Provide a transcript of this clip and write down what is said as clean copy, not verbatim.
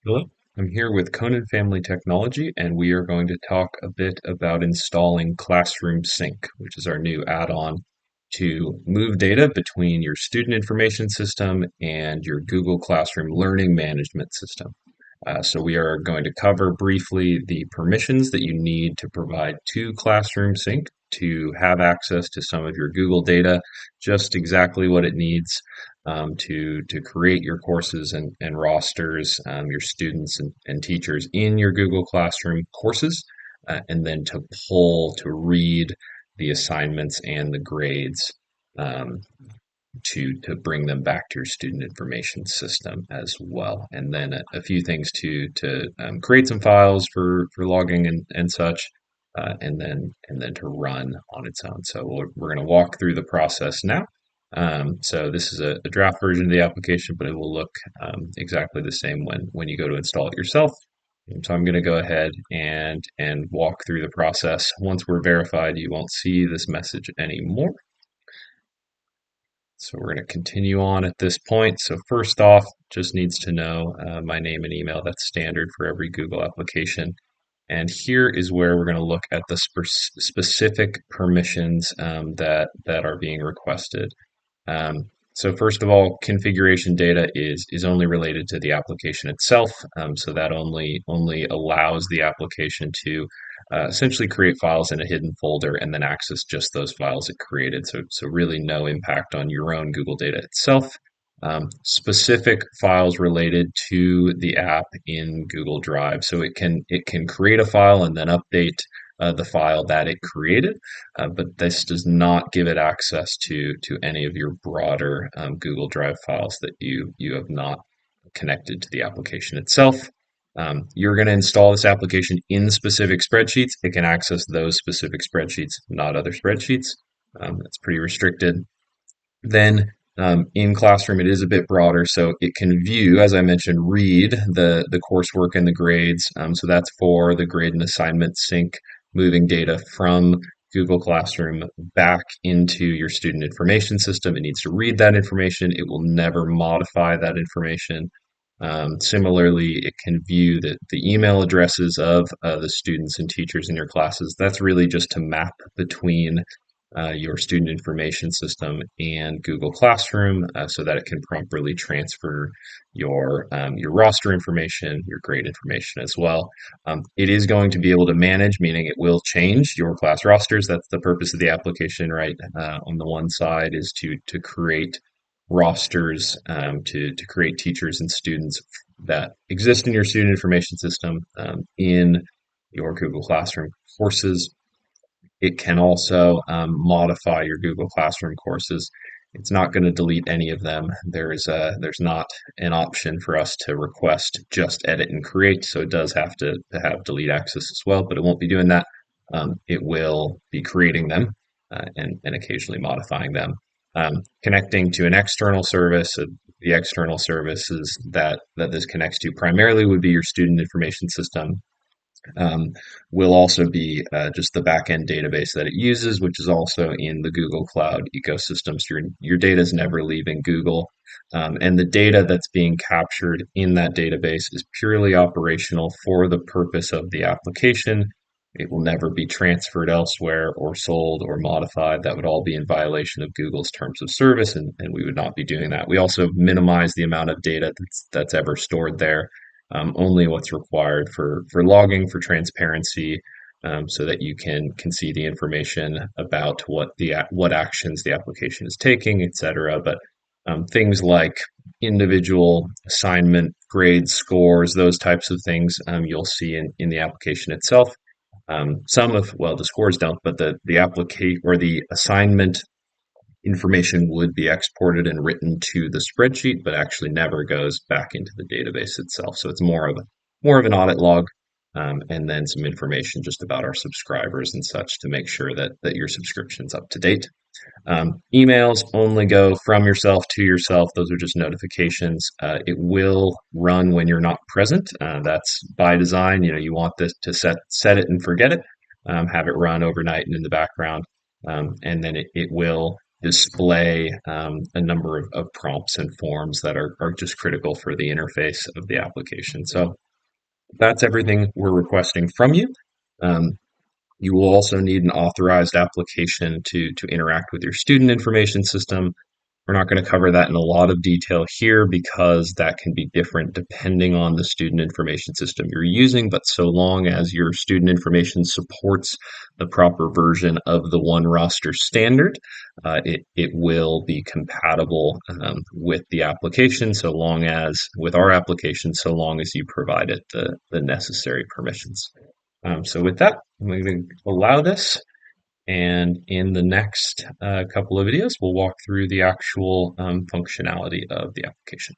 Hello, I'm here with Conan Family Technology, and we are going to talk a bit about installing Classroom Sync, which is our new add-on to move data between your student information system and your Google Classroom learning management system. So we are going to cover briefly the permissions that you need to provide to Classroom Sync to have access to some of your Google data, just exactly what it needs to create your courses and rosters, your students and teachers in your Google Classroom courses, and then to pull to read the assignments and the grades. Um, to bring them back to your student information system as well. And then a few things to create some files for logging and such, and then to run on its own. So we're going to walk through the process now. So this is a draft version of the application, but it will look exactly the same when you go to install it yourself. And so I'm going to go ahead and walk through the process. Once we're verified, you won't see this message anymore. So we're going to continue on at this point. So first off, just needs to know my name and email. That's standard for every Google application. And here is where we're going to look at the specific permissions that are being requested. So first of all, configuration data is only related to the application itself. So that only allows the application to essentially create files in a hidden folder and then access just those files it created. So really no impact on your own Google data itself. Specific files related to the app in Google Drive. So it can create a file and then update the file that it created, but this does not give it access to any of your broader Google Drive files that you have not connected to the application itself. You're going to install this application in specific spreadsheets. It can access those specific spreadsheets, not other spreadsheets. That's pretty restricted. Then in Classroom, it is a bit broader, so it can view, as I mentioned, read the coursework and the grades. So that's for the grade and assignment sync, moving data from Google Classroom back into your student information system. It needs to read that information. It will never modify that information. Similarly, it can view the email addresses of the students and teachers in your classes. That's really just to map between your student information system and Google Classroom so that it can properly transfer your roster information, your grade information as well. It is going to be able to manage, meaning it will change your class rosters. That's the purpose of the application, right? On the one side is to create rosters, to create teachers and students that exist in your student information system in your Google Classroom courses. It can also modify your Google Classroom courses. It's not going to delete any of them. There's not an option for us to request just edit and create, so it does have to have delete access as well, but it won't be doing that. It will be creating them and occasionally modifying them. Connecting to an external service, the external services that this connects to primarily would be your student information system, um, will also be just the backend database that it uses, which is also in the Google Cloud ecosystem. So your data is never leaving Google. And the data that's being captured in that database is purely operational for the purpose of the application. It will never be transferred elsewhere or sold or modified. That would all be in violation of Google's terms of service, and we would not be doing that. We also minimize the amount of data that's ever stored there, only what's required for logging, for transparency, so that you can see the information about what actions the application is taking, etc. But things like individual assignment grades, scores, those types of things, you'll see in the application itself. Some of, well, the scores don't, but the applicate or the assignment information would be exported and written to the spreadsheet, but actually never goes back into the database itself. So it's more of an audit log, and then some information just about our subscribers and such to make sure that your subscription's up to date. Emails only go from yourself to yourself. Those are just notifications. It will run when you're not present. That's by design. You want this to set it and forget it. Have it run overnight and in the background, and then it will display a number of prompts and forms that are just critical for the interface of the application. So that's everything we're requesting from you. Um, you will also need an authorized application to interact with your student information system. We're not going to cover that in a lot of detail here because that can be different depending on the student information system you're using, but so long as your student information supports the proper version of the One Roster standard, it will be compatible with the application with our application, so long as you provide it the necessary permissions. So with that, I'm going to allow this. And in the next couple of videos, we'll walk through the actual functionality of the application.